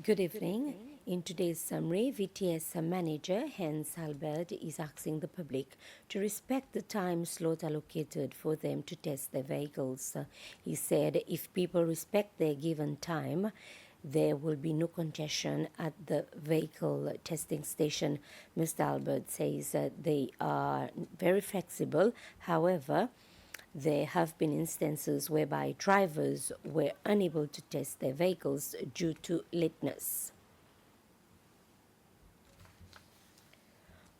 Good evening. In today's summary, VTS manager Hans Albert is asking the public to respect the time slot allocated for them to test their vehicles. He said if people respect their given time, there will be no congestion at the vehicle testing station. Mr. Albert says they are very flexible. However, there have been instances whereby drivers were unable to test their vehicles due to lateness.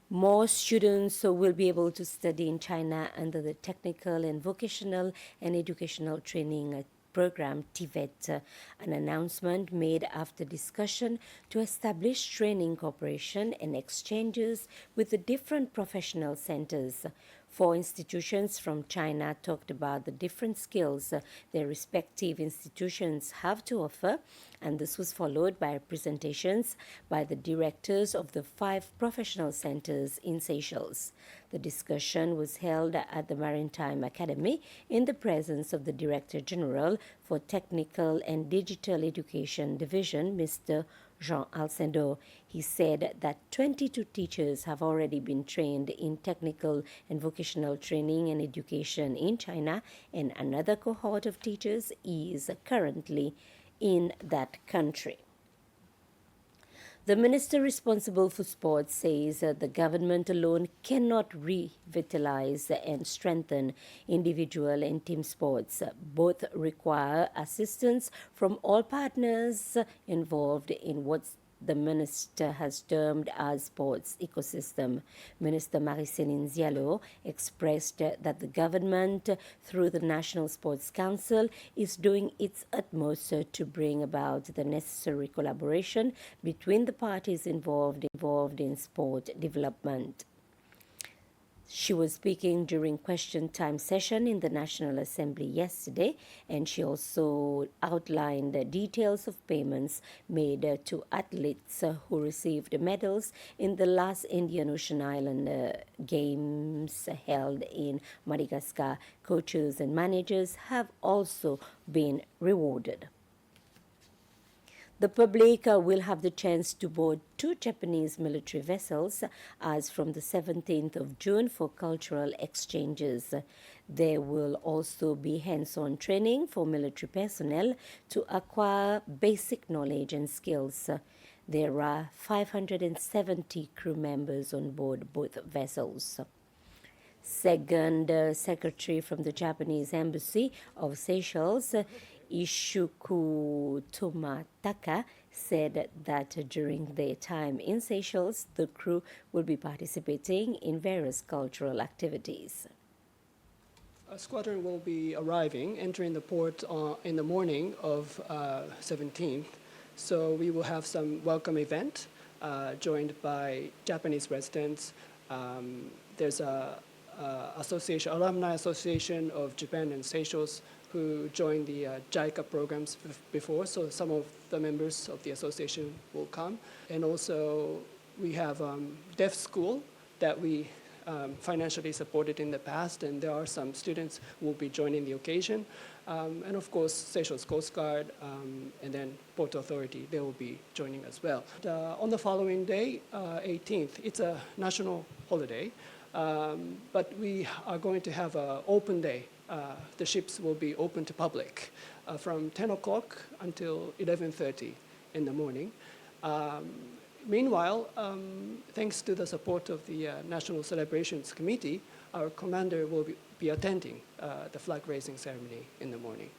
More students will be able to study in China under the Technical and Vocational and Educational Training program TVET, an announcement made after discussion to establish training cooperation and exchanges with the different professional centers. Four institutions from China talked about the different skills their respective institutions have to offer, and this was followed by presentations by the directors of the 5 professional centers in Seychelles. The discussion was held at the Maritime Academy in the presence of the Director General for Technical and Digital Education Division, Mr. Jean Alcindor. He said that 22 teachers have already been trained in technical and vocational training and education in China, and another cohort of teachers is currently in that country. The minister responsible for sports says the government alone cannot revitalize and strengthen individual and team sports. Both require assistance from all partners involved in what's the minister has termed as sports ecosystem. Minister Marie-Céline Diallo expressed that the government, through the National Sports Council, is doing its utmost to bring about the necessary collaboration between the parties involved in sport development. She was speaking during question time session in the National Assembly yesterday, and she also outlined the details of payments made to athletes who received medals in the last Indian Ocean Island Games held in Madagascar. Coaches and managers have also been rewarded. The public will have the chance to board 2 Japanese military vessels as from the 17th of June for cultural exchanges. There will also be hands-on training for military personnel to acquire basic knowledge and skills. There are 570 crew members on board both vessels. Second secretary from the Japanese Embassy of Seychelles, Ishuku Tomataka, said that during their time in Seychelles, the crew will be participating in various cultural activities. A squadron will be entering the port in the morning of 17th. So we will have some welcome event joined by Japanese residents. There's a alumni association of Japan and Seychelles who joined the JICA programs before, so some of the members of the association will come. And also we have deaf school that we financially supported in the past, and there are some students who will be joining the occasion. And of course, Seychelles Coast Guard and then Port Authority, they will be joining as well. On the following day, 18th, it's a national holiday, but we are going to have an open day. The ships will be open to public from 10 o'clock until 11:30 in the morning. Meanwhile, thanks to the support of the National Celebrations Committee, our commander will be attending the flag raising ceremony in the morning.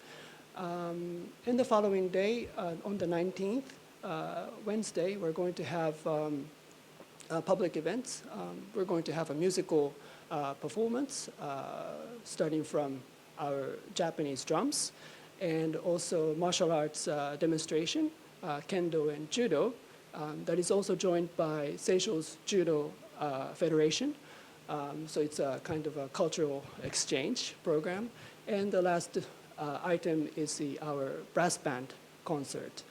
In the following day, on the 19th, Wednesday, we're going to have public events. We're going to have a musical performance starting from our Japanese drums, and also martial arts demonstration, kendo and judo. That is also joined by Seychelles Judo Federation. So it's a kind of a cultural exchange program. And the last item is our brass band concert,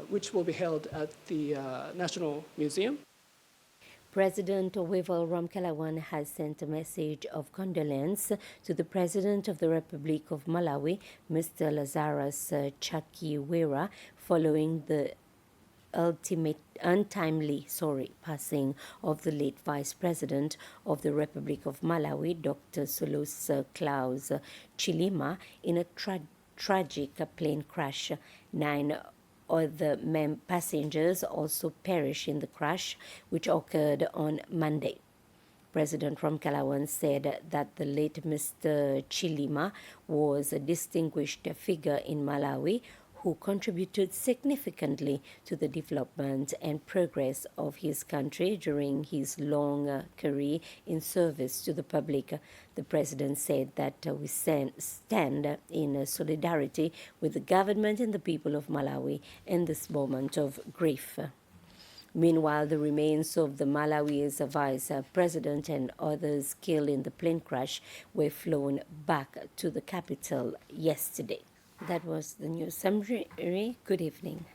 which will be held at the National Museum. President Wavel Ramkalawan has sent a message of condolence to the President of the Republic of Malawi, Mr. Lazarus Chakwera, following the untimely passing of the late Vice President of the Republic of Malawi, Dr. Solus Klaus Chilima, in a tragic plane crash. 9 other passengers also perished in the crash, which occurred on Monday. President Ramkalawan said that the late Mr. Chilima was a distinguished figure in Malawi who contributed significantly to the development and progress of his country during his long career in service to the public. The president said that we stand in solidarity with the government and the people of Malawi in this moment of grief. Meanwhile, the remains of the Malawi's vice president and others killed in the plane crash were flown back to the capital yesterday. That was the news summary. Good evening.